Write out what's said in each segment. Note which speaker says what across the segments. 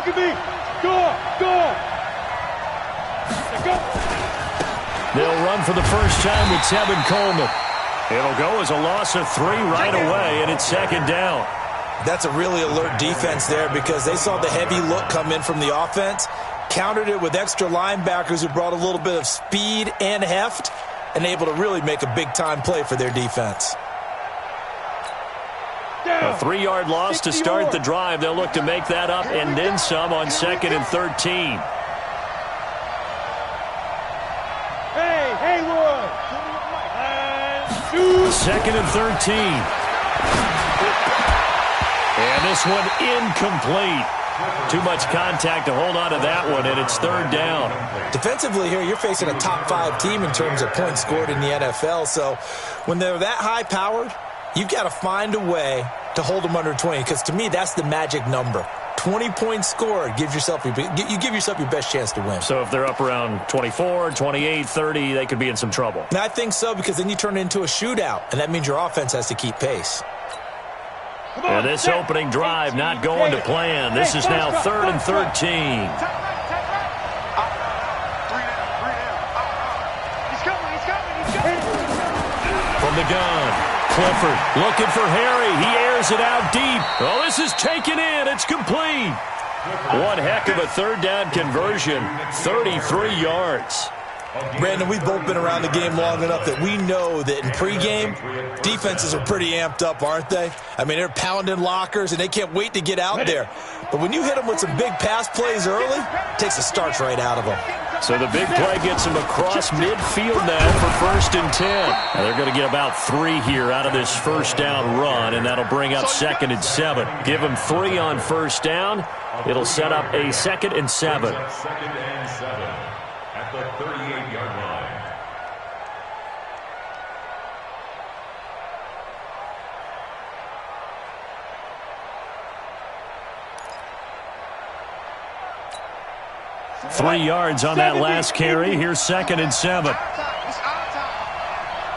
Speaker 1: Look at me. Go. Go.
Speaker 2: They'll run for the first time with Tevin Coleman. It'll go as a loss of 3 right away, and it's second down.
Speaker 3: That's a really alert defense there because they saw the heavy look come in from the offense, countered it with extra linebackers who brought a little bit of speed and heft, and able to really make a big-time play for their defense.
Speaker 2: A 3-yard loss to start the drive. They'll look to make that up and then some on 2nd and 13.
Speaker 1: Hey, Lloyd.
Speaker 2: 2nd and 13. And this one incomplete. Too much contact to hold on to that one, and it's 3rd down.
Speaker 3: Defensively here, you're facing a top-5 team in terms of points scored in the NFL, so when they're that high-powered, you've got to find a way to hold them under 20, because to me, that's the magic number. 20 points scored, you give yourself your best chance to win.
Speaker 2: So if they're up around 24, 28, 30, they could be in some trouble.
Speaker 3: And I think so, because then you turn it into a shootout, and that means your offense has to keep pace.
Speaker 2: And this opening drive not going to plan. This is now 3rd and 13. From the gun, Clifford looking for Harry. He airs it out deep. Oh, this is taken in. It's complete. One heck of a 3rd down conversion. 33 yards.
Speaker 3: Brandon, we've both been around the game long enough that we know that in pregame, defenses are pretty amped up, aren't they? I mean, they're pounding lockers, and they can't wait to get out there. But when you hit them with some big pass plays early, it takes the starch right out of them.
Speaker 2: So the big play gets them across midfield now for 1st and 10. Now they're going to get about 3 here out of this 1st down run, and that'll bring up 2nd and 7. Give them 3 on 1st down. It'll set up a 2nd and 7.
Speaker 4: 2nd and 7 at the 38-yard line.
Speaker 2: Three yards on that last carry. Here's 2nd and 7.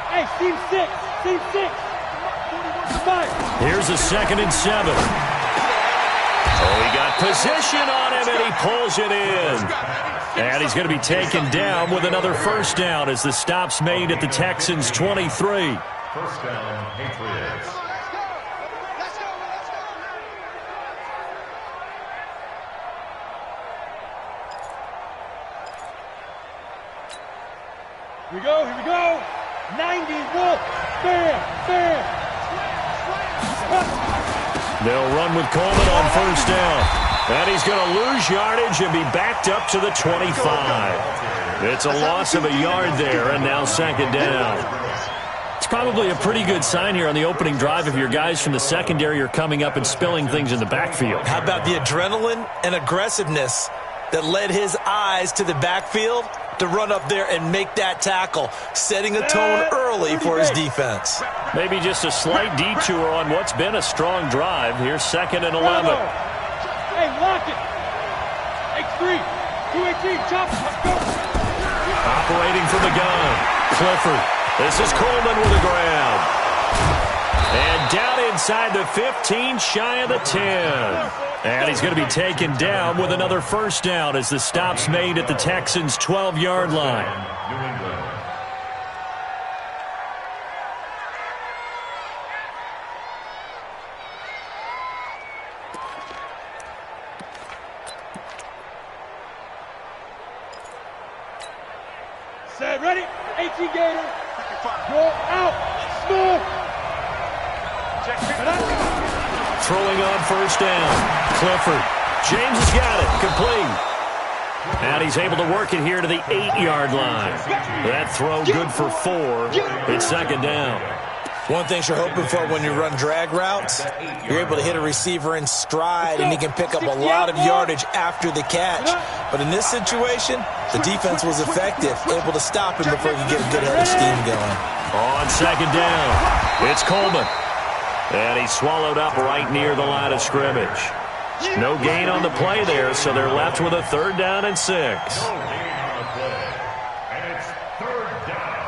Speaker 1: Hey, team 6.
Speaker 2: Here's a 2nd and 7. Oh, he got position on him, and he pulls it in. And he's going to be taken down with another 1st down as the stop's made at the Texans' 23.
Speaker 4: 1st down, Patriots.
Speaker 1: Here we go. 90, Wolf. Bam.
Speaker 2: They'll run with Coleman on 1st down. And he's going to lose yardage and be backed up to the 25. It's a loss of a yard there, and now 2nd down. It's probably a pretty good sign here on the opening drive if your guys from the secondary are coming up and spilling things in the backfield.
Speaker 3: How about the adrenaline and aggressiveness that led his eyes to the backfield to run up there and make that tackle, setting a tone early for his defense.
Speaker 2: Maybe just a slight detour on what's been a strong drive. Here's 2nd and 11.
Speaker 1: Hey, lock it. X3. 218. Chop. Go.
Speaker 2: Operating from the gun. Clifford. This is Coleman with a grab. And down inside the 15, shy of the 10. And he's going to be taken down with another 1st down as the stop's made at the Texans' 12-yard line.
Speaker 4: New England.
Speaker 1: Set, ready? 18 Gator. Go out. Smooth.
Speaker 2: Throwing on 1st down. Clifford. James has got it. Complete. And he's able to work it here to the 8-yard line. That throw good for 4. It's 2nd down.
Speaker 3: One thing you're hoping for when you run drag routes, you're able to hit a receiver in stride, and he can pick up a lot of yardage after the catch. But in this situation, the defense was effective, able to stop him before he could get a good head of steam going.
Speaker 2: On 2nd down, it's Coleman. And he's swallowed up right near the line of scrimmage. No gain on the play there, so they're left with a 3rd down and 6.
Speaker 4: No gain on the play. And it's 3rd down.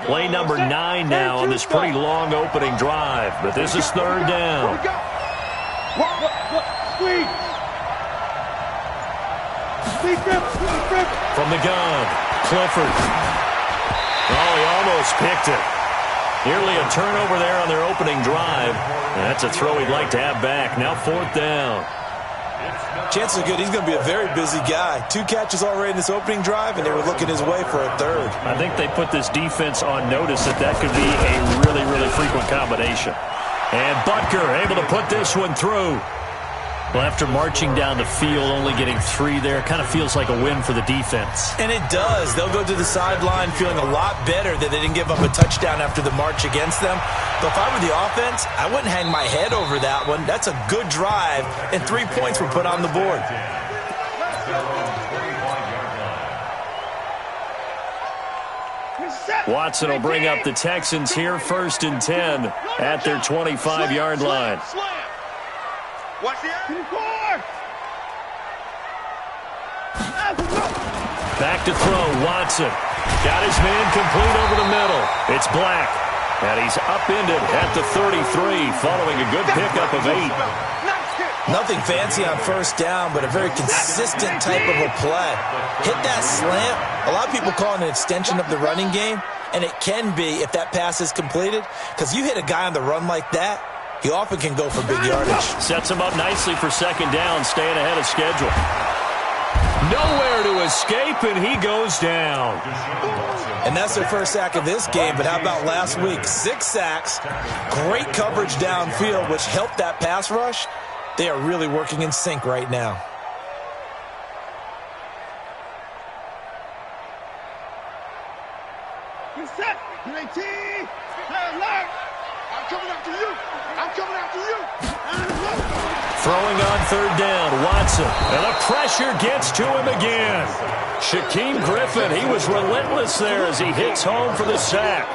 Speaker 2: Play number 9 now on this pretty long opening drive. But this is third down. From the gun, Clifford. Oh, he almost picked it. Nearly a turnover there on their opening drive. That's a throw he'd like to have back. Now fourth down.
Speaker 3: Chances are good he's going to be a very busy guy. 2 catches already in this opening drive, and they were looking his way for a third.
Speaker 2: I think they put this defense on notice that could be a really, really frequent combination. And Butker able to put this one through. Well, after marching down the field, only getting 3 there, kind of feels like a win for the defense.
Speaker 3: And it does. They'll go to the sideline feeling a lot better that they didn't give up a touchdown after the march against them. But if I were the offense, I wouldn't hang my head over that one. That's a good drive, and 3 points were put on the board.
Speaker 2: Watson will bring up the Texans here, 1st and 10 at their 25-yard line.
Speaker 1: Watch the
Speaker 2: Back to throw, Watson. Got his man complete over the middle. It's Black. And he's upended at the 33 following a good pickup of 8.
Speaker 3: Nothing fancy on first down, but a very consistent type of a play. Hit that slant. A lot of people call it an extension of the running game, and it can be if that pass is completed, because you hit a guy on the run like that, he often can go for big yardage.
Speaker 2: Sets him up nicely for second down, staying ahead of schedule. Nowhere to escape, and he goes down.
Speaker 3: And that's their first sack of this game, but how about last week? 6 sacks, great coverage downfield, which helped that pass rush. They are really working in sync right now.
Speaker 1: Get set. UAT. Play alert. I'm coming after you. I'm coming after you.
Speaker 2: Throwing on third down, Watson. And the pressure gets to him again. Shaquem Griffin, he was relentless there as he hits home for the sack.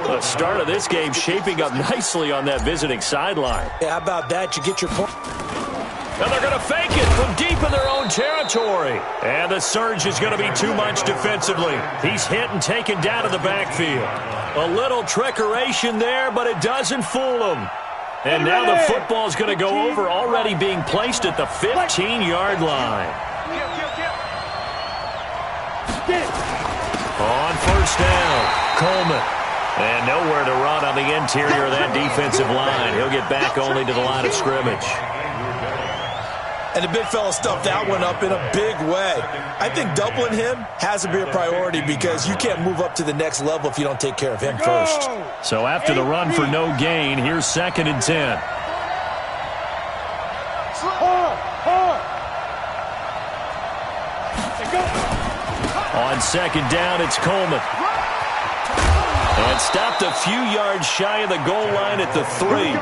Speaker 2: The start of this game shaping up nicely on that visiting sideline.
Speaker 3: Yeah, how about that? You get your point.
Speaker 2: And they're going to fake it from deep in their own territory. And the surge is going to be too much defensively. He's hit and taken down to the backfield. A little trickeration there, but it doesn't fool him. And now the football's going to go over, already being placed at the 15-yard line. On first down, Coleman. And nowhere to run on the interior of that defensive line. He'll get back only to the line of scrimmage.
Speaker 3: And the big fella stuffed that one up in a big way. I think doubling him has to be a priority because you can't move up to the next level if you don't take care of him first.
Speaker 2: So after the run for no gain, here's 2nd and 10. On second down, it's Coleman. And stopped a few yards shy of the goal line at the 3.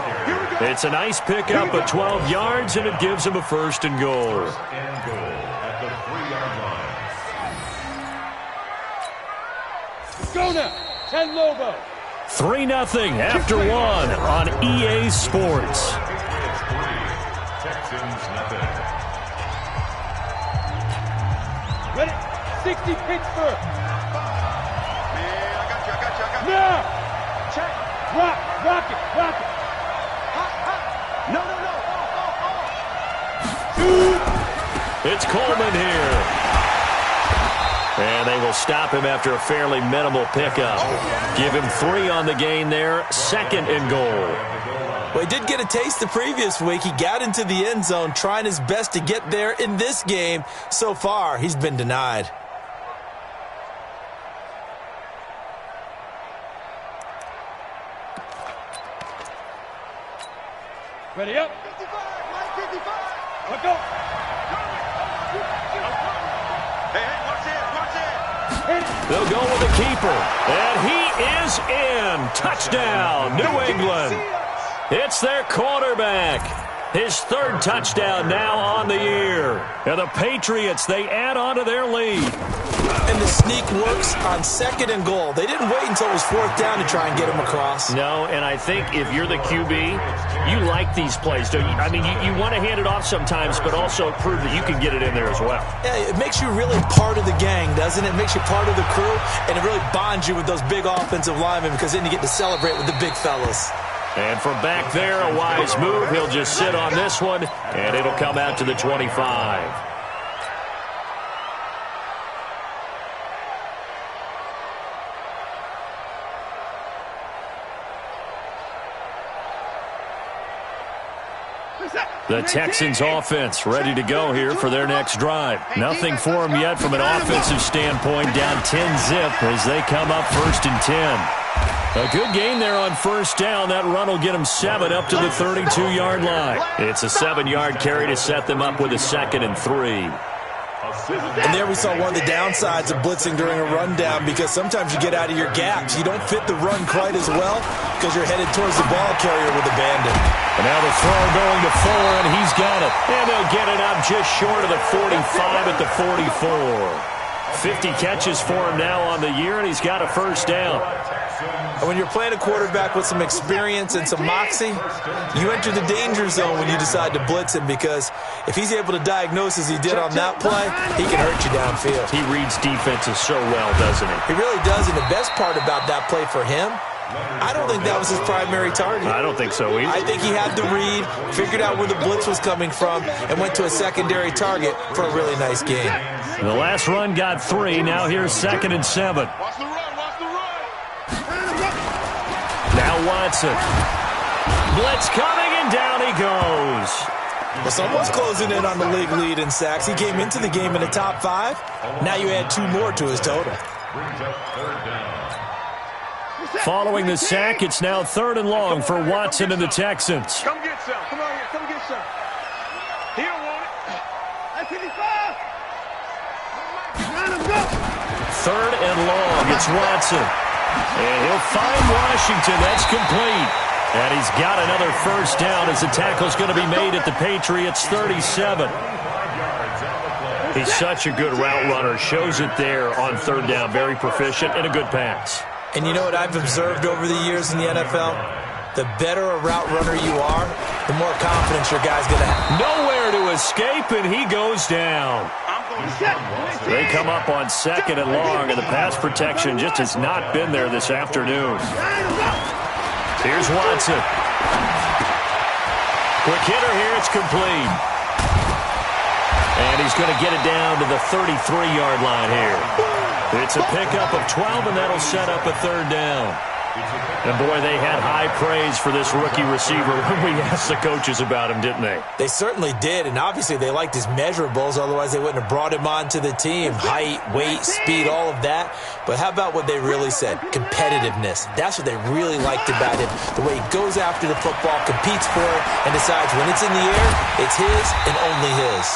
Speaker 2: It's a nice pickup of 12 yards, and it gives him a 1st and goal.
Speaker 4: At the 3-yard line.
Speaker 1: Go now. 10 Lobo.
Speaker 2: 3-0 after 1 on EA Sports.
Speaker 4: Texans nothing.
Speaker 1: Ready? 60 Pittsburgh. Now! Check. Rock it. No.
Speaker 2: It's Coleman here. And they will stop him after a fairly minimal pickup. Give him 3 on the gain there, 2nd and goal.
Speaker 3: Well, he did get a taste the previous week. He got into the end zone trying his best to get there in this game. So far, he's been denied.
Speaker 1: Ready up. 55. Let go. Hey, watch it.
Speaker 2: They'll go with the keeper. And he is in. Touchdown, New England. It's their quarterback. His third touchdown now on the year. And the Patriots, they add on to their lead.
Speaker 3: And the sneak works on 2nd and goal. They didn't wait until it was 4th down to try and get him across.
Speaker 2: No, and I think if you're the QB, you like these plays, don't you? I mean, you want to hand it off sometimes, but also prove that you can get it in there as well.
Speaker 3: Yeah, it makes you really part of the gang, doesn't it? It makes you part of the crew, and it really bonds you with those big offensive linemen because then you get to celebrate with the big fellas.
Speaker 2: And from back there, a wise move. He'll just sit on this one, and it'll come out to the 25. The Texans offense ready to go here for their next drive. Nothing for them yet from an offensive standpoint. Down 10-zip as they come up 1st and 10. A good gain there on 1st down. That run will get them 7 up to the 32-yard line. It's a 7-yard carry to set them up with a 2nd and 3.
Speaker 3: And there we saw one of the downsides of blitzing during a rundown because sometimes you get out of your gaps. You don't fit the run quite as well because you're headed towards the ball carrier with abandon.
Speaker 2: And now the throw going to Fuller, and he's got it. And they'll get it up just short of the 45 at the 44. 50 catches for him now on the year, and he's got a 1st down.
Speaker 3: And when you're playing a quarterback with some experience and some moxie, you enter the danger zone when you decide to blitz him because if he's able to diagnose as he did on that play, he can hurt you downfield.
Speaker 2: He reads defenses so well, doesn't he?
Speaker 3: He really does, and the best part about that play for him, I don't think that was his primary target.
Speaker 2: I don't think so either.
Speaker 3: I think he had the read, figured out where the blitz was coming from, and went to a secondary target for a really nice game.
Speaker 2: The last run got 3. Now here's 2nd and 7.
Speaker 1: Watch the run, watch the run.
Speaker 2: Now Watson. Blitz coming, and down he goes.
Speaker 3: Well, someone's closing in on the league lead in sacks. He came into the game in the top 5. Now you add 2 more to his total.
Speaker 2: Following the sack, it's now 3rd and long for Watson and the Texans.
Speaker 1: Come get some. Come on here. Come get some. He don't want it. That's 55. Let him go.
Speaker 2: 3rd and long. It's Watson. And he'll find Washington. That's complete. And he's got another 1st down as the tackle's going to be made at the Patriots 37. He's such a good route runner. Shows it there on 3rd down. Very proficient and a good pass.
Speaker 3: And you know what I've observed over the years in the NFL? The better a route runner you are, the more confidence your guy's going to have.
Speaker 2: Nowhere to escape, and he goes down. They come up on 2nd and long, and the pass protection just has not been there this afternoon. Here's Watson. Quick hitter here, it's complete. And he's going to get it down to the 33-yard line here. It's a pickup of 12, and that'll set up a 3rd down. And, boy, they had high praise for this rookie receiver when we asked the coaches about him, didn't they?
Speaker 3: They certainly did, and obviously they liked his measurables. Otherwise, they wouldn't have brought him onto the team. Height, weight, speed, all of that. But how about what they really said? Competitiveness. That's what they really liked about him. The way he goes after the football, competes for it, and decides when it's in the air, it's his and only his.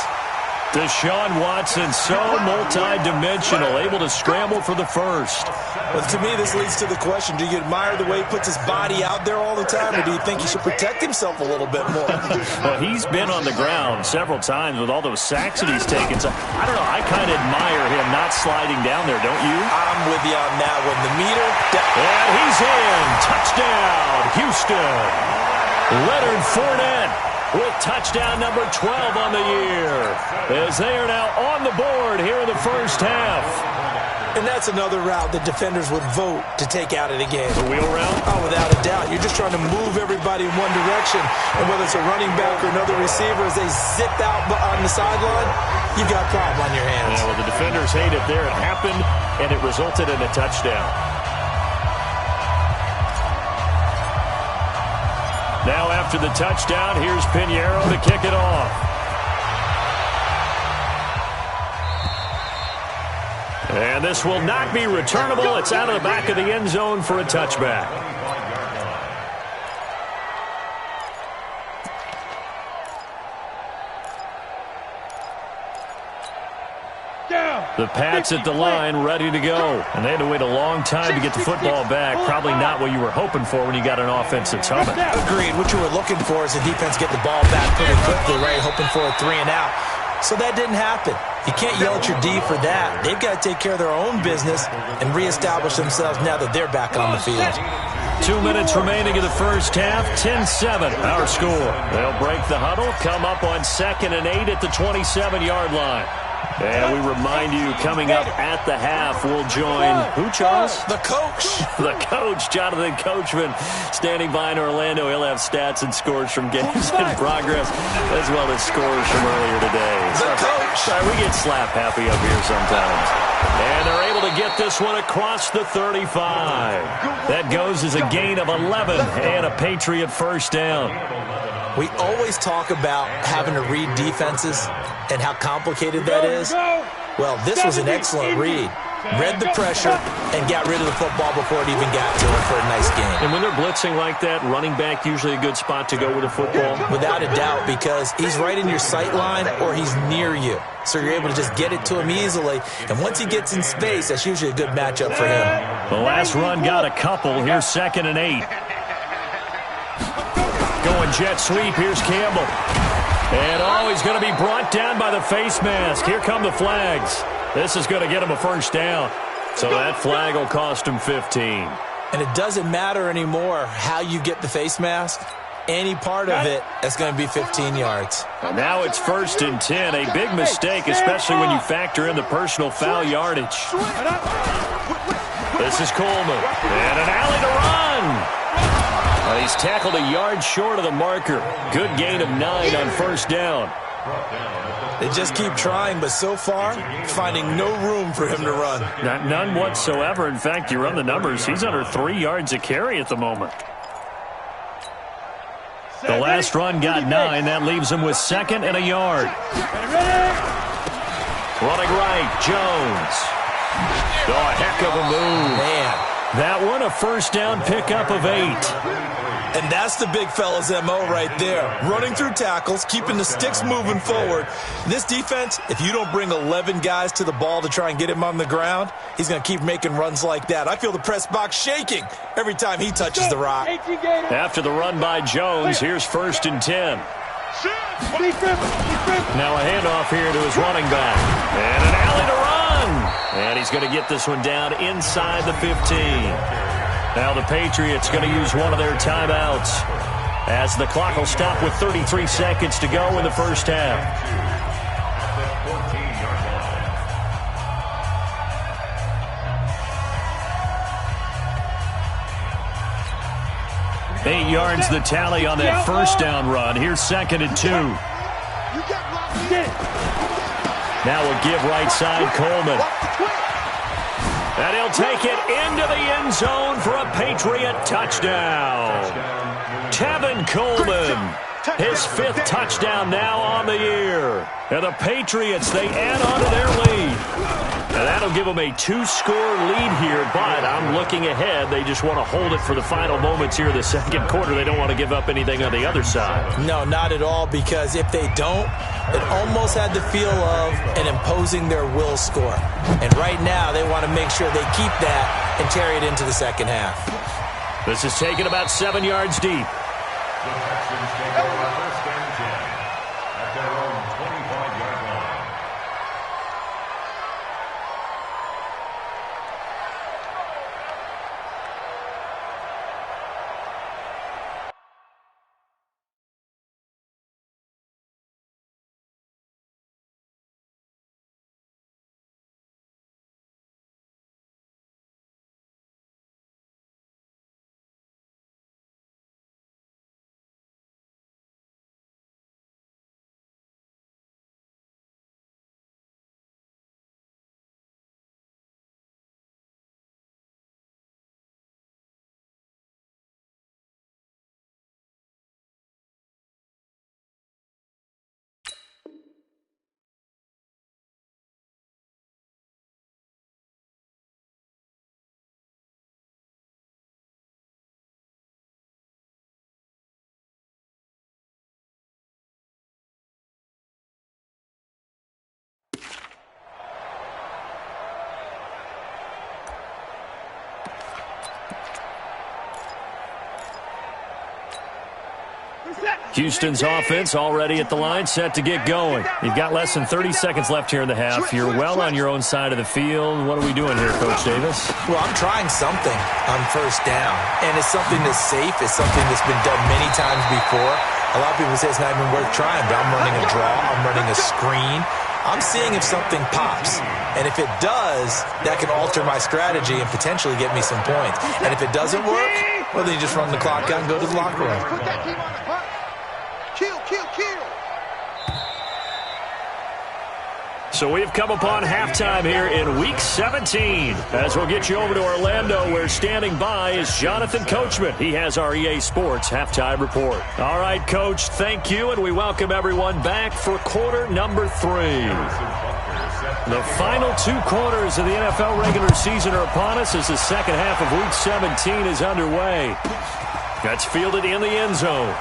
Speaker 2: Deshaun Watson, so multi-dimensional, able to scramble for the 1st.
Speaker 3: Well, to me, this leads to the question, do you admire the way he puts his body out there all the time, or do you think he should protect himself a little bit more?
Speaker 2: Well, he's been on the ground several times with all those sacks that he's taken. So, I don't know, I kind of admire him not sliding down there, don't you?
Speaker 3: I'm with you on that one. The meter...
Speaker 2: And he's in. Touchdown, Houston. Leonard Fournette with touchdown number 12 on the year, as they are now on the board here in the 1st half.
Speaker 3: And that's another route that defenders would vote to take out of the game.
Speaker 2: The wheel route?
Speaker 3: Oh, without a doubt. You're just trying to move everybody in one direction. And whether it's a running back or another receiver, as they zip out on the sideline, you've got a problem on your hands.
Speaker 2: Yeah, well, the defenders hate it there. It happened, and it resulted in a touchdown. Now after the touchdown, here's Pinheiro to kick it off. And this will not be returnable. It's out of the back of the end zone for a touchback. The Pats at the line, ready to go. And they had to wait a long time to get the football back. Probably not what you were hoping for when you got an offense that's humming.
Speaker 3: Agreed. What you were looking for is the defense get the ball back pretty quickly, right? Hoping for a 3 and out. So that didn't happen. You can't yell at your D for that. They've got to take care of their own business and reestablish themselves now that they're back on the field.
Speaker 2: 2 minutes remaining in the first half. 10-7, our score. They'll break the huddle, come up on 2nd and 8 at the 27-yard line. And we remind you, coming up at the half, we'll join who, Charles?
Speaker 3: The coach.
Speaker 2: The coach, Jonathan Coachman, standing by in Orlando. He'll have stats and scores from games in progress, as well as scores from earlier today.
Speaker 3: The coach.
Speaker 2: Sorry, we get slap happy up here sometimes. And they're able to get this one across the 35. That goes as a gain of 11 and a Patriot first down.
Speaker 3: We always talk about having to read defenses and how complicated that is. Well, this was an excellent read. Read the pressure and got rid of the football before it even got to him for a nice game.
Speaker 2: And when they're blitzing like that, running back usually a good spot to go with the football?
Speaker 3: Without a doubt, because he's right in your sight line or he's near you. So you're able to just get it to him easily. And once he gets in space, that's usually a good matchup for him.
Speaker 2: The last run got a couple. Here's 2nd and 8. Going jet sweep. Here's Campbell. And, he's going to be brought down by the face mask. Here come the flags. This is going to get him a first down. So that flag will cost him 15.
Speaker 3: And it doesn't matter anymore how you get the face mask. Any part of it, that's going to be 15 yards.
Speaker 2: And now it's 1st and 10. A big mistake, especially when you factor in the personal foul yardage. This is Coleman. And an alley to run. He's tackled a yard short of the marker. Good gain of 9 on first down.
Speaker 3: They just keep trying, but so far, finding no room for him to run.
Speaker 2: None whatsoever. In fact, you run the numbers. He's under 3 yards a carry at the moment. The last run got 9. That leaves him with 2nd and a yard. Running right, Jones. Oh, a heck of a move.
Speaker 3: Man.
Speaker 2: That one, a first down pickup of 8.
Speaker 3: And that's the big fella's MO right there. Running through tackles, keeping the sticks moving forward. This defense, if you don't bring 11 guys to the ball to try and get him on the ground, he's going to keep making runs like that. I feel the press box shaking every time he touches the rock.
Speaker 2: After the run by Jones, here's 1st and 10. Now a handoff here to his running back. And an alley to run. And he's going to get this one down inside the 15. Now the Patriots going to use one of their timeouts as the clock will stop with 33 seconds to go in the first half. 8 yards the tally on that first down run. Here's 2nd and 2. Now a give right side, Coleman. And he'll take it into the end zone for a Patriot touchdown. Tevin Coleman, his 5th touchdown now on the year. And the Patriots, they add on to their lead. And that'll give them a 2-score lead here, but I'm looking ahead. They just want to hold it for the final moments here of the second quarter. They don't want to give up anything on the other side.
Speaker 3: No, not at all, because if they don't, it almost had the feel of an imposing their will score. And right now, they want to make sure they keep that and carry it into the second half.
Speaker 2: This is taken about 7 yards deep. Houston's offense already at the line, set to get going. You've got less than 30 seconds left here in the half. You're well on your own side of the field. What are we doing here, Coach Davis?
Speaker 3: Well, I'm trying something on first down, and it's something that's safe. It's something that's been done many times before. A lot of people say it's not even worth trying, but I'm running a draw. I'm running a screen. I'm seeing if something pops. And if it does, that can alter my strategy and potentially get me some points. And if it doesn't work, well, then you just run the clock out and go to the locker room.
Speaker 1: Put that team on the clock. Kill, kill, kill.
Speaker 2: So we've come upon halftime here in Week 17. As we'll get you over to Orlando, where standing by is Jonathan Coachman. He has our EA Sports halftime report. All right, Coach, thank you, and we welcome everyone back for quarter number 3. The final 2 quarters of the NFL regular season are upon us as the second half of Week 17 is underway. That's fielded in the end zone.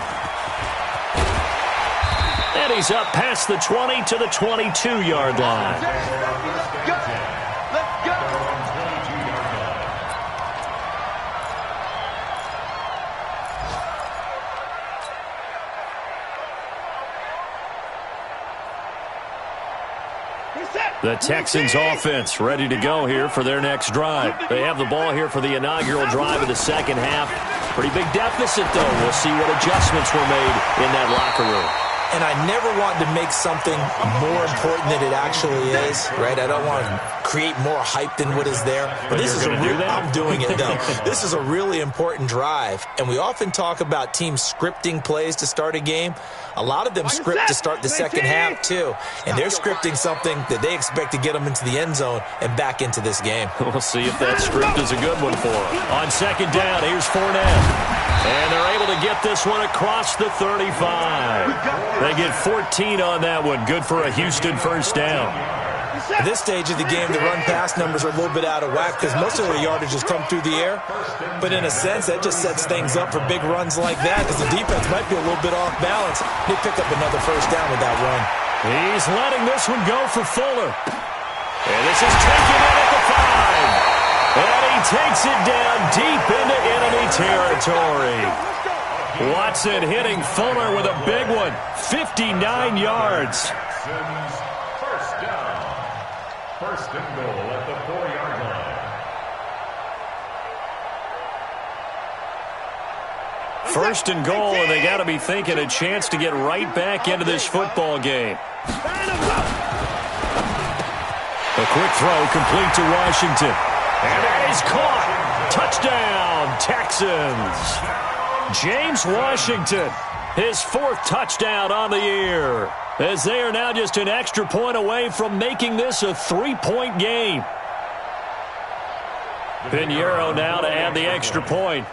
Speaker 2: And he's up past the 20 to the 22-yard line.
Speaker 1: Let's go. Let's go.
Speaker 2: The Texans offense ready to go here for their next drive. They have the ball here for the inaugural drive of the second half. Pretty big deficit, though. We'll see what adjustments were made in that locker room.
Speaker 3: And I never want to make something more important than it actually is, right? I don't want to create more hype than what is there. But this is I'm doing it, though. This is a really important drive. And we often talk about teams scripting plays to start a game. A lot of them script to start the second half, too. And they're scripting something that they expect to get them into the end zone and back into this game.
Speaker 2: We'll see if that script is a good one for them. On second down, here's Fournette. And they're able to get this one across the 35. They get 14 on that one. Good for a Houston first down.
Speaker 3: At this stage of the game, the run-pass numbers are a little bit out of whack because most of their yardage has come through the air. But in a sense, that just sets things up for big runs like that because the defense might be a little bit off balance. They pick up another first down with that run.
Speaker 2: He's letting this one go for Fuller. And this is taken in at the 5. And he takes it down deep into enemy territory. Watson hitting Fuller with a big one. 59 yards.
Speaker 4: First down. First and goal at the 4-yard line.
Speaker 2: First and goal, and they got to be thinking a chance to get right back into this football game. A quick throw complete to Washington. And that is caught. Touchdown, Texans. James Washington, his 4th touchdown on the year, as they are now just an extra point away from making this a 3-point game. Pinheiro now to add the extra point.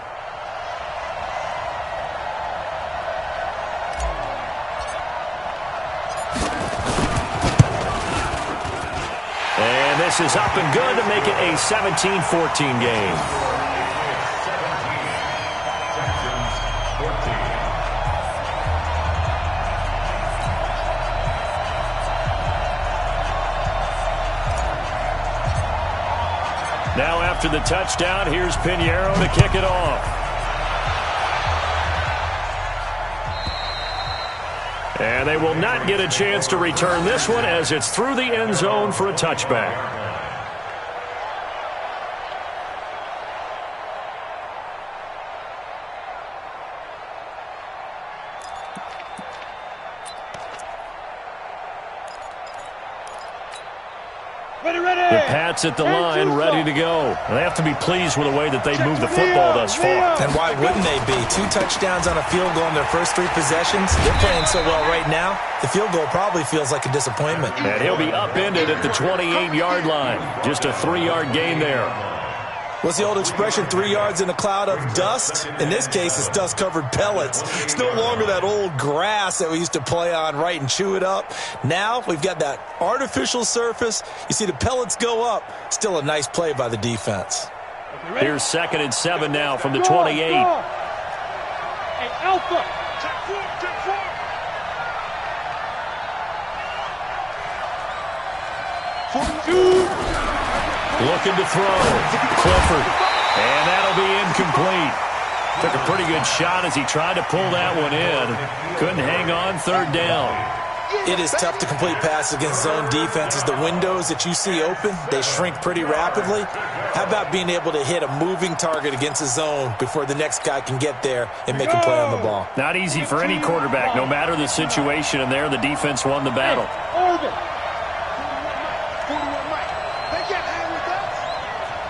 Speaker 2: And this is up and good to make it a 17-14 game. Now after the touchdown, here's Pinheiro to kick it off. And they will not get a chance to return this one as it's through the end zone for a touchback. The Pats at the line, ready to go. They have to be pleased with the way that they moved the football thus far.
Speaker 3: And why wouldn't they be? 2 touchdowns on a field goal in their first 3 possessions. They're playing so well right now, the field goal probably feels like a disappointment.
Speaker 2: And he'll be upended at the 28-yard line. Just a 3-yard gain there.
Speaker 3: What's the old expression, 3 yards in a cloud of dust? In this case, it's dust-covered pellets. It's no longer that old grass that we used to play on, right, and chew it up. Now we've got that artificial surface. You see the pellets go up. Still a nice play by the defense.
Speaker 2: Here's 2nd and 7 now from the 28.
Speaker 1: Hey, Alpha. Check 4.
Speaker 2: Looking to throw. Clifford. And that'll be incomplete. Took a pretty good shot as he tried to pull that one in. Couldn't hang on third down.
Speaker 3: It is tough to complete passes against zone defenses. The windows that you see open, they shrink pretty rapidly. How about being able to hit a moving target against a zone before the next guy can get there and make a play on the ball?
Speaker 2: Not easy for any quarterback, no matter the situation, and there the defense won the battle.
Speaker 1: Over. 41 Mike. They can't hang with us.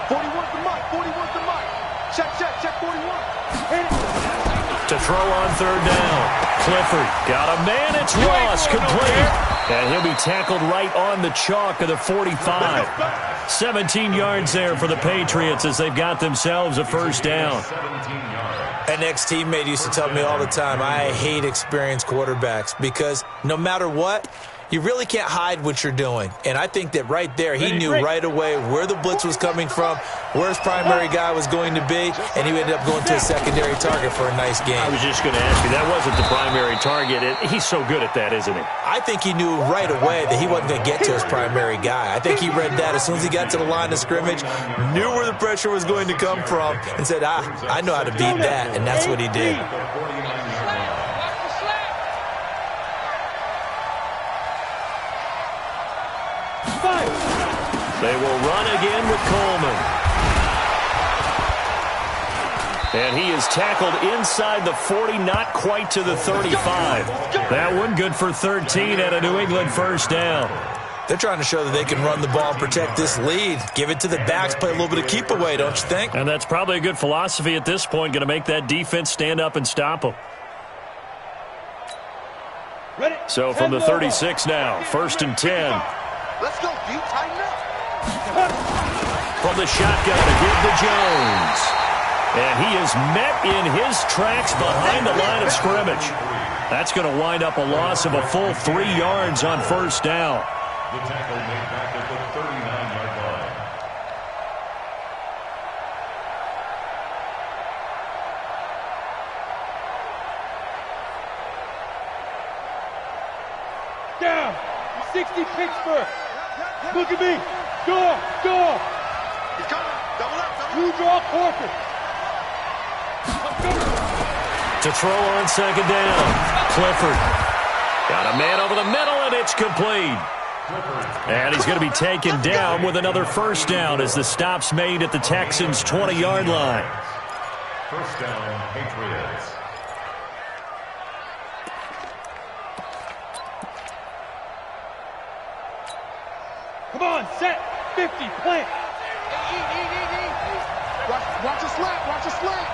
Speaker 1: 41 to Mike. 41 to Mike. Check 41.
Speaker 2: To throw on third down. Clifford got a man. It's Ross, complete. And he'll be tackled right on the chalk of the 45. 17 yards there for the Patriots as they've got themselves a first down.
Speaker 3: An ex-teammate used to tell me all the time, I hate experienced quarterbacks because no matter what, you really can't hide what you're doing. And I think that right there, he knew right away where the blitz was coming from, where his primary guy was going to be, and he ended up going to a secondary target for a nice game.
Speaker 2: I was just going to ask you, that wasn't the primary target. He's so good at that, isn't he?
Speaker 3: I think he knew right away that he wasn't going to get to his primary guy. I think he read that as soon as he got to the line of scrimmage, knew where the pressure was going to come from, and said, I know how to beat that, and that's what he did.
Speaker 2: They will run again with Coleman. And he is tackled inside the 40, not quite to the 35. That one good for 13 at a New England first down.
Speaker 3: They're trying to show that they can run the ball and protect this lead. Give it to the backs, play a little bit of keep away, don't you think?
Speaker 2: And that's probably a good philosophy at this point, going to make that defense stand up and stop them. So from the 36 now, 1st and 10.
Speaker 1: Let's go, D. Tighten up.
Speaker 2: From the shotgun to give to Jones. And he is met in his tracks behind the line of scrimmage. That's going to wind up a loss of a full 3 yards on first down.
Speaker 4: The tackle made back at the 39-yard line.
Speaker 1: Down. 60 Pittsburgh. Look at me. Door. He's coming. Double up. You draw Corker.
Speaker 2: To throw on second down. Clifford. Got a man over the middle, and it's complete. And he's going to be taken down with another first down as the stop's made at the Texans' 20-yard line.
Speaker 4: First down, Patriots.
Speaker 1: Come on, set. 50, plant. Watch a slant. Watch a slant.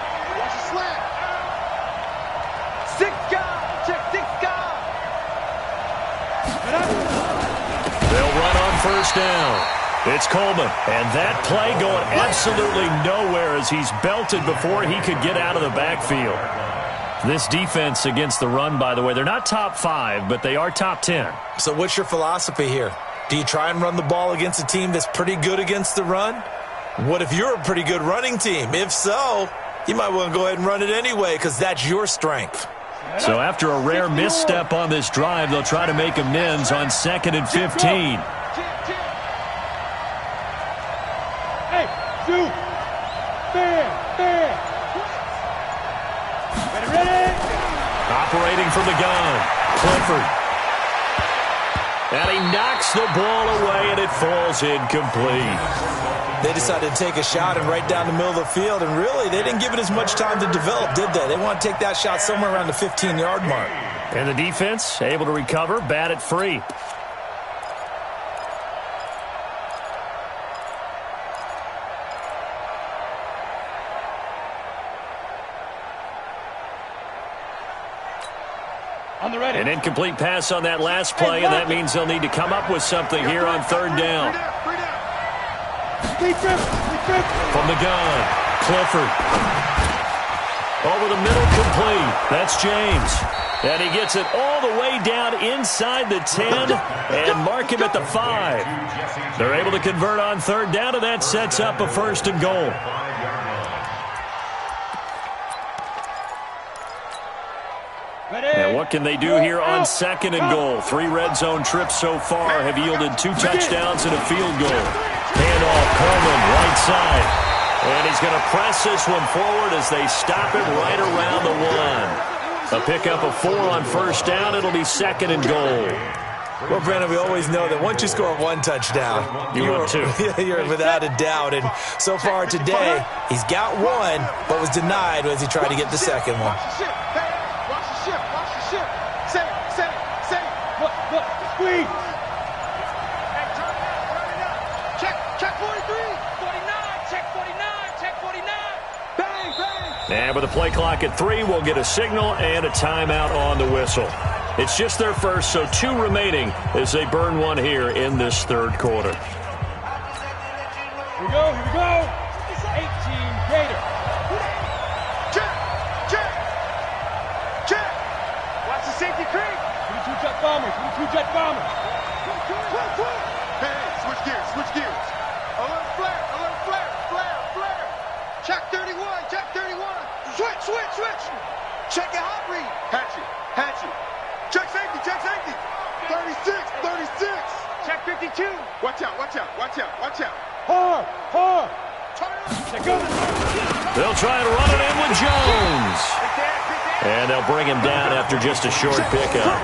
Speaker 1: 6 guys. Check 6 guys.
Speaker 2: They'll run on first down. It's Coleman, and that play going absolutely nowhere as he's belted before he could get out of the backfield. This defense against the run, by the way, they're not top 5, but they are top 10.
Speaker 3: So what's your philosophy here? Do you try and run the ball against a team that's pretty good against the run? What if you're a pretty good running team? If so, you might want to go ahead and run it anyway because that's your strength.
Speaker 2: So after a rare misstep on this drive, they'll try to make amends on 2nd and 15.
Speaker 1: Hey, shoot. Fair. Ready.
Speaker 2: Operating from the gun, Clifford. And he knocks the ball away, and it falls incomplete.
Speaker 3: They decided to take a shot and right down the middle of the field, and really, they didn't give it as much time to develop, did they? They want to take that shot somewhere around the 15-yard mark.
Speaker 2: And the defense able to recover, bat it free. An incomplete pass on that last play, and that means they'll need to come up with something here on third down. From the gun, Clifford. Over the middle, complete. That's James. And he gets it all the way down inside the 10 and mark him at the 5. They're able to convert on third down, and that sets up a 1st and goal. And what can they do here on 2nd and goal? 3 red zone trips so far have yielded 2 touchdowns and a field goal. Handoff, Coleman, right side. And he's going to press this one forward as they stop it right around the 1. A pickup of 4 on first down. It'll be 2nd and goal.
Speaker 3: Well, Brandon, we always know that once you score 1 touchdown,
Speaker 2: you're 2.
Speaker 3: You're without a doubt. And so far today, he's got 1, but was denied as he tried to get the second one.
Speaker 1: Watch the ship. Watch the ship. Watch the ship. Set it. Look, squeeze. Hey, turn it up. Check 43. 49. Check 49. Bang.
Speaker 2: And with the play clock at 3, we'll get a signal and a timeout on the whistle. It's just their first, so 2 remaining as they burn 1 here in this 3rd quarter.
Speaker 1: Here we go. 18 Gator. Check. Watch the safety creep. 22 jet bombers. Hey, switch gears. Alert flare. Check 31. Switch. Check your hot read. Hatchet. Check safety. 36. Check 52. Watch out. Hard.
Speaker 2: They'll try and run it in with Jones. And they'll bring him down after just a short pickup.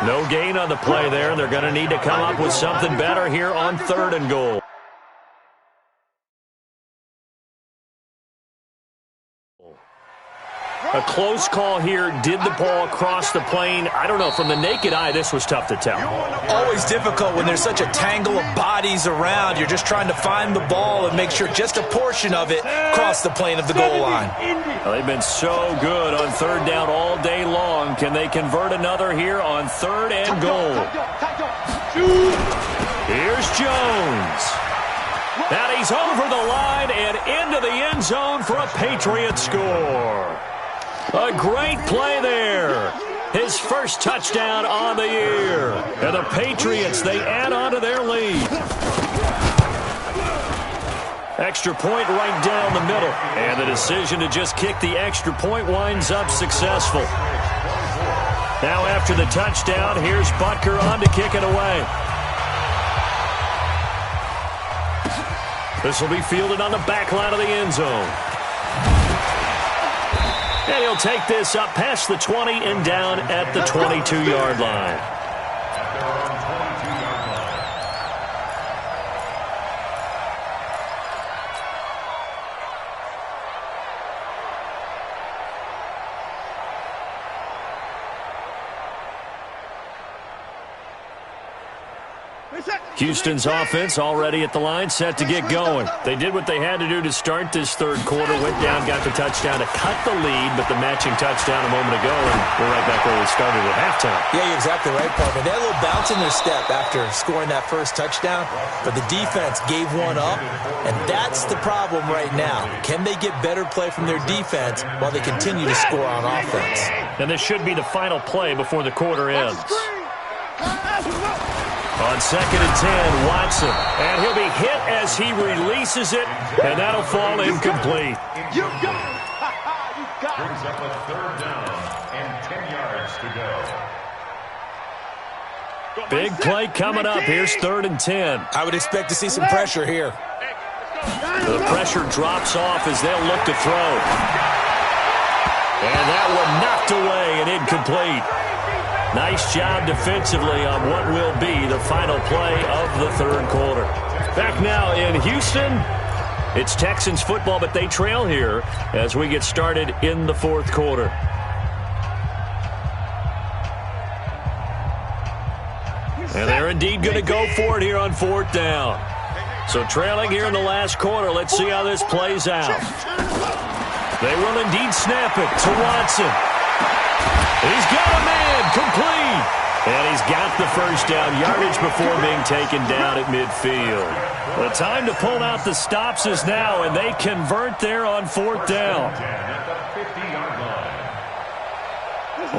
Speaker 2: No gain on the play there, and they're going to need to come up with something better here on 3rd and goal. A close call here. Did the ball cross the plane? I don't know. From the naked eye, this was tough to tell.
Speaker 3: Always difficult when there's such a tangle of bodies around. You're just trying to find the ball and make sure just a portion of it crossed the plane of the goal line.
Speaker 2: Well, they've been so good on 3rd down all day long. Can they convert another here on 3rd and goal? Here's Jones. And he's over the line and into the end zone for a Patriot score. A great play there. His first touchdown on the year. And the Patriots, they add on to their lead. Extra point right down the middle. And the decision to just kick the extra point winds up successful. Now after the touchdown, here's Butker on to kick it away. This will be fielded on the back line of the end zone. And he'll take this up past the 20 and down at the 22-yard line. Houston's offense already at the line, set to get going. They did what they had to do to start this 3rd quarter, went down, got the touchdown to cut the lead, but the matching touchdown a moment ago, and we're right back where we started at halftime.
Speaker 3: Yeah, you're exactly right, Parker. They had a little bounce in their step after scoring that first touchdown, but the defense gave one up, and that's the problem right now. Can they get better play from their defense while they continue to score on offense?
Speaker 2: And this should be the final play before the quarter ends. On 2nd and 10, Watson. And he'll be hit as he releases it, and that'll fall incomplete.
Speaker 1: You got it. You got it.
Speaker 4: Brings up a 3rd down and 10 yards to go.
Speaker 2: Big play coming up. Here's 3rd and 10.
Speaker 3: I would expect to see some pressure here.
Speaker 2: The pressure drops off as they'll look to throw. And that one knocked away and incomplete. Nice job defensively on what will be the final play of the 3rd quarter. Back now in Houston, it's Texans football, but they trail here as we get started in the 4th quarter. And they're indeed going to go for it here on 4th down. So trailing here in the last quarter, let's see how this plays out. They will indeed snap it to Watson. He's got a man, complete. And he's got the first down, yardage before being taken down at midfield. The time to pull out the stops is now, and they convert there on 4th down.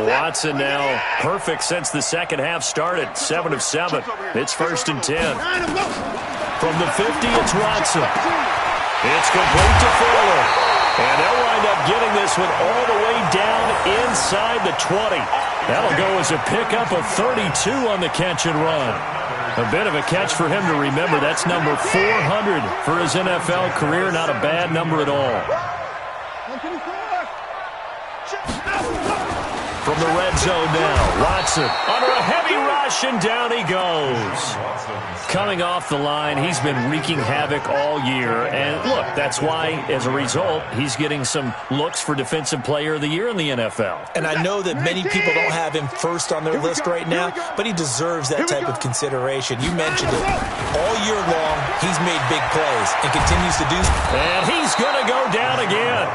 Speaker 2: Watson now perfect since the second half started, 7 of 7. It's 1st and 10. From the 50, it's Watson. It's complete to Fuller. And they'll wind up getting this one all the way down inside the 20. That'll go as a pickup of 32 on the catch and run. A bit of a catch for him to remember. That's number 400 for his NFL career. Not a bad number at all. From the red zone now, Watson under a heavy rush, and down he goes. Coming off the line, he's been wreaking havoc all year. And look, that's why, as a result, he's getting some looks for Defensive Player of the Year in the NFL.
Speaker 3: And I know that many people don't have him first on their list right now, but he deserves that type of consideration. You mentioned it. All year long, he's made big plays and continues to do so.
Speaker 2: And he's going to go down again.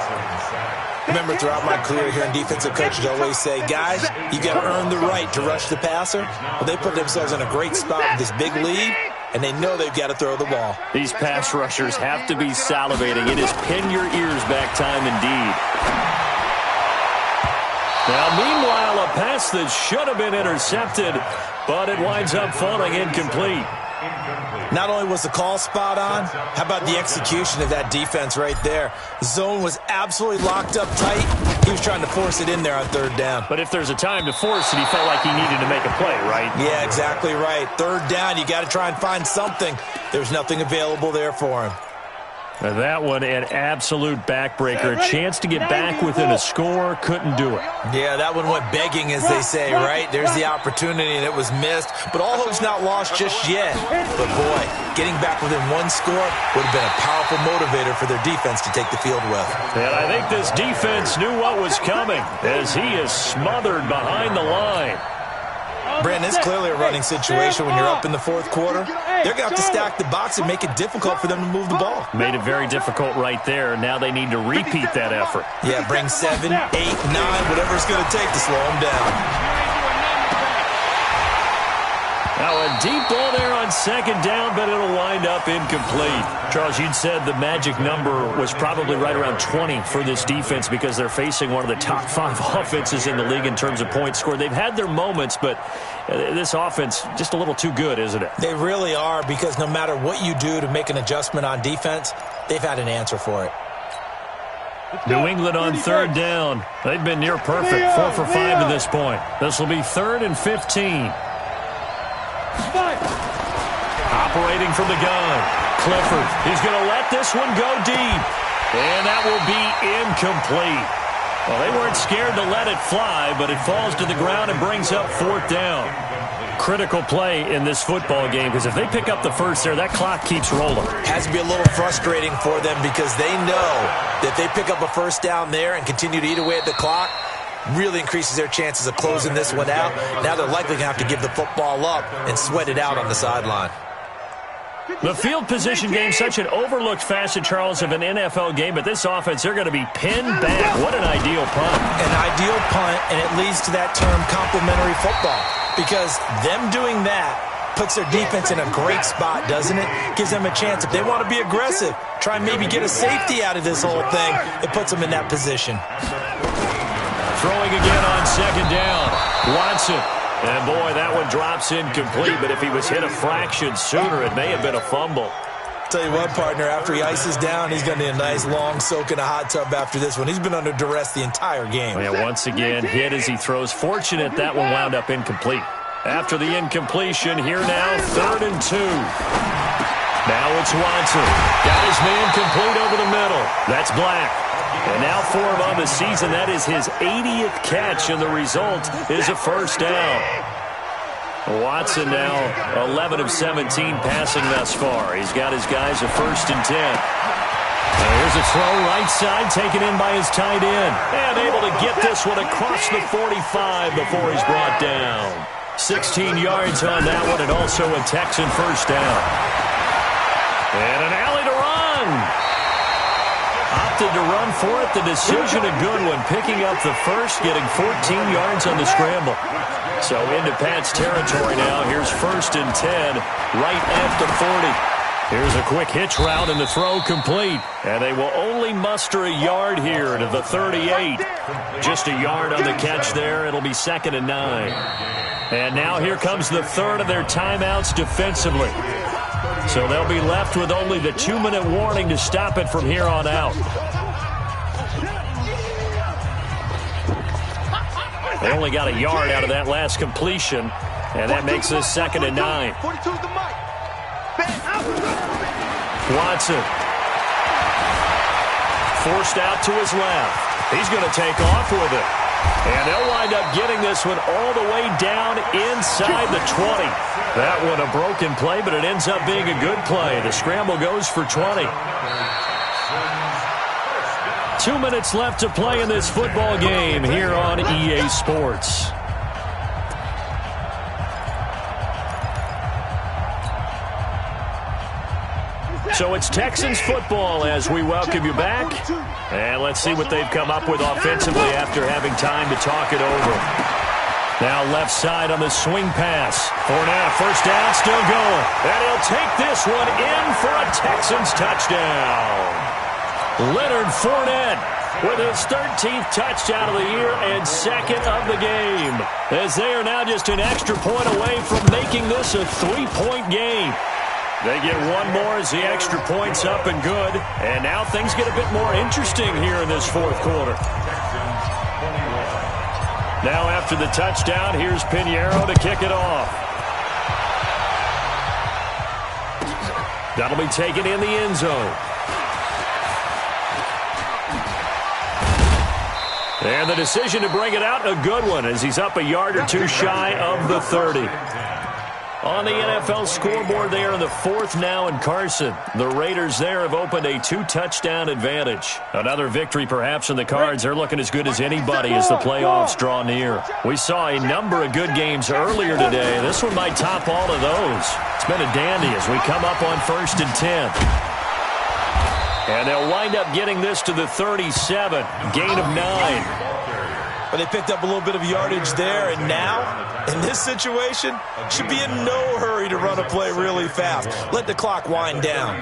Speaker 3: Remember, throughout my career here in defensive coaches, I always say, guys, you got to earn the right to rush the passer. Well, they put themselves in a great spot with this big lead, and they know they've got to throw the ball.
Speaker 2: These pass rushers have to be salivating. It is pin your ears back time indeed. Now, meanwhile, a pass that should have been intercepted, but it winds up falling incomplete.
Speaker 3: Not only was the call spot on, how about the execution of that defense right there? The zone was absolutely locked up tight. He was trying to force it in there on third down.
Speaker 2: But if there's a time to force it, he felt like he needed to make a play, right?
Speaker 3: Yeah, exactly right. Third down, you got to try and find something. There's nothing available there for him.
Speaker 2: That one, an absolute backbreaker. A chance to get back within a score, couldn't do it.
Speaker 3: Yeah, that one went begging, as they say, right? There's the opportunity, and it was missed. But all hope's not lost just yet. But, boy, getting back within one score would have been a powerful motivator for their defense to take the field with.
Speaker 2: And I think this defense knew what was coming as he is smothered behind the line.
Speaker 3: Brandon, it's clearly a running situation when you're up in the fourth quarter. They're going to have to stack the box and make it difficult for them to move the ball.
Speaker 2: Made it very difficult right there. Now they need to repeat that effort.
Speaker 3: Yeah, bring 7, 8, 9, whatever it's going to take to slow them down.
Speaker 2: Now a deep ball there on second down, but it'll wind up incomplete. Charles, you'd said the magic number was probably right around 20 for this defense because they're facing one of the top 5 offenses in the league in terms of points scored. They've had their moments, but this offense just a little too good, isn't it?
Speaker 3: They really are, because no matter what you do to make an adjustment on defense, they've had an answer for it.
Speaker 2: New England on third down. They've been near perfect, 4 for 5 to this point. This will be 3rd and 15. Operating from the gun, Clifford. He's going to let this one go deep. And that will be incomplete. Well, they weren't scared to let it fly, but it falls to the ground and brings up 4th down. Critical play in this football game, because if they pick up the first there, that clock keeps rolling.
Speaker 3: Has to be a little frustrating for them, because they know that if they pick up a first down there and continue to eat away at the clock, really increases their chances of closing this one out. Now they're likely going to have to give the football up and sweat it out on the sideline.
Speaker 2: The field position game, such an overlooked facet, Charles, of an NFL game, but this offense, they're going to be pinned back. What an ideal punt.
Speaker 3: An ideal punt, and it leads to that term complementary football, because them doing that puts their defense in a great spot, doesn't it? Gives them a chance. If they want to be aggressive, try and maybe get a safety out of this whole thing, it puts them in that position.
Speaker 2: Throwing again on second down. Watson. And, boy, that one drops incomplete, but if he was hit a fraction sooner, it may have been a fumble.
Speaker 3: Tell you what, partner, after he ices down, he's going to need a nice long soak in a hot tub after this one. He's been under duress the entire game.
Speaker 2: Yeah, once again, hit as he throws. Fortunate that one wound up incomplete. After the incompletion, here now, 3rd and 2. Now it's Watson. Got his man complete over the middle. That's Black. And now for him on the season, that is his 80th catch, and the result is a first down. Watson now 11 of 17 passing thus far. He's got his guys a 1st and 10. And here's a throw right side, taken in by his tight end. And able to get this one across the 45 before he's brought down. 16 yards on that one, and also a Texan first down. And an alley to run. Opted to run for it. The decision a good one. Picking up the first, getting 14 yards on the scramble. So into Pat's territory now. Here's 1st and 10, right at the 40. Here's a quick hitch route, and the throw complete. And they will only muster a yard here to the 38. Just a yard on the catch there. It'll be 2nd and 9. And now here comes the 3rd of their timeouts defensively. So they'll be left with only the 2-minute warning to stop it from here on out. They only got a yard out of that last completion. And that makes this 2nd and 9.
Speaker 1: 42's the mic.
Speaker 2: Watson. Forced out to his left. He's going to take off with it. And they'll wind up getting this one all the way down inside the 20. That one a broken play, but it ends up being a good play. The scramble goes for 20. 2 minutes left to play in this football game here on EA Sports. So it's Texans football as we welcome you back. And let's see what they've come up with offensively after having time to talk it over. Now left side on the swing pass. Fournette, first down, still going. And he'll take this one in for a Texans touchdown. Leonard Fournette with his 13th touchdown of the year and 2nd of the game. As they are now just an extra point away from making this a 3-point game. They get one more as the extra point's up and good. And now things get a bit more interesting here in this 4th quarter. Now after the touchdown, here's Pinheiro to kick it off. That'll be taken in the end zone. And the decision to bring it out, a good one, as he's up a yard or two shy of the 30. On the NFL scoreboard there in the 4th now in Carson. The Raiders there have opened a 2-touchdown advantage. Another victory perhaps in the cards. They're looking as good as anybody as the playoffs draw near. We saw a number of good games earlier today. This one might top all of those. It's been a dandy as we come up on 1st and 10. And they'll wind up getting this to the 37. Gain of 9.
Speaker 3: But they picked up a little bit of yardage there, and now, in this situation, should be in no hurry to run a play really fast. Let the clock wind down.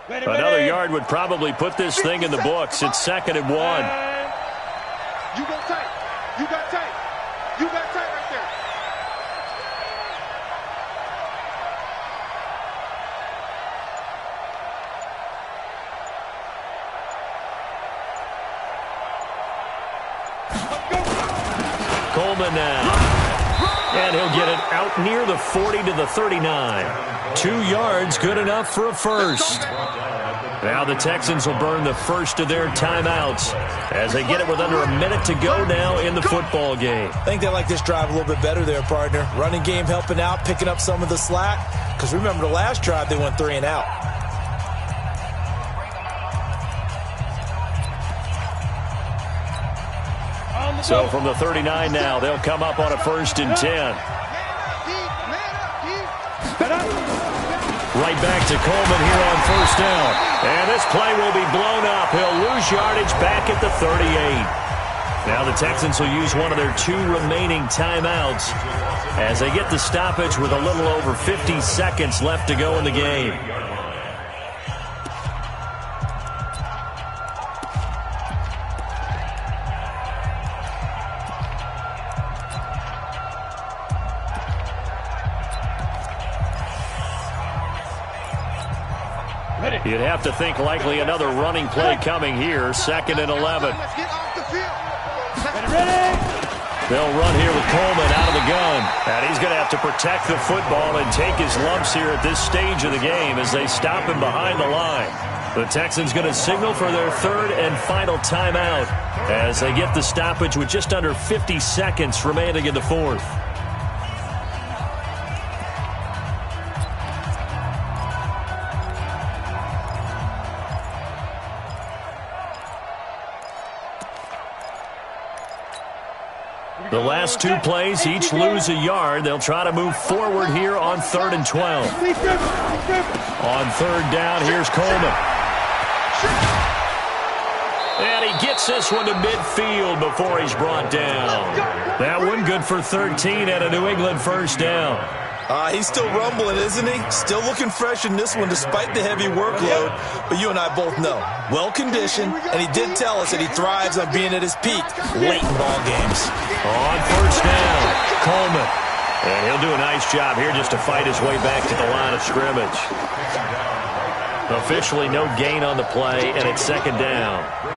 Speaker 2: Another yard would probably put this thing in the books. It's 2nd and 1.
Speaker 1: You go tight. You got tight. You got tight right there.
Speaker 2: Coleman now. And he'll get it out near the 40 to the 39. 2 yards, good enough for a first. Now the Texans will burn the first of their timeouts as they get it with under a minute to go now in the football game.
Speaker 3: I think they like this drive a little bit better there, partner. Running game helping out, picking up some of the slack. Because remember the last drive, they went 3 and out.
Speaker 2: So from the 39 now, they'll come up on a 1st and 10. Right back to Coleman here on 1st down. And this play will be blown up. He'll lose yardage back at the 38. Now the Texans will use one of their 2 remaining timeouts as they get the stoppage with a little over 50 seconds left to go in the game. You'd have to think likely another running play coming here. 2nd and 11. They'll run here with Coleman out of the gun. And he's going to have to protect the football and take his lumps here at this stage of the game as they stop him behind the line. The Texans going to signal for their 3rd and final timeout as they get the stoppage with just under 50 seconds remaining in the 4th. The last 2 plays, each lose a yard. They'll try to move forward here on 3rd and 12. On 3rd down, here's Coleman. And he gets this one to midfield before he's brought down. That one good for 13 and a New England 1st down.
Speaker 3: He's still rumbling, isn't he? Still looking fresh in this one despite the heavy workload. But you and I both know, well-conditioned, and he did tell us that he thrives on being at his peak late in ball games.
Speaker 2: On 1st down, Coleman. And he'll do a nice job here just to fight his way back to the line of scrimmage. Officially no gain on the play, and it's second down.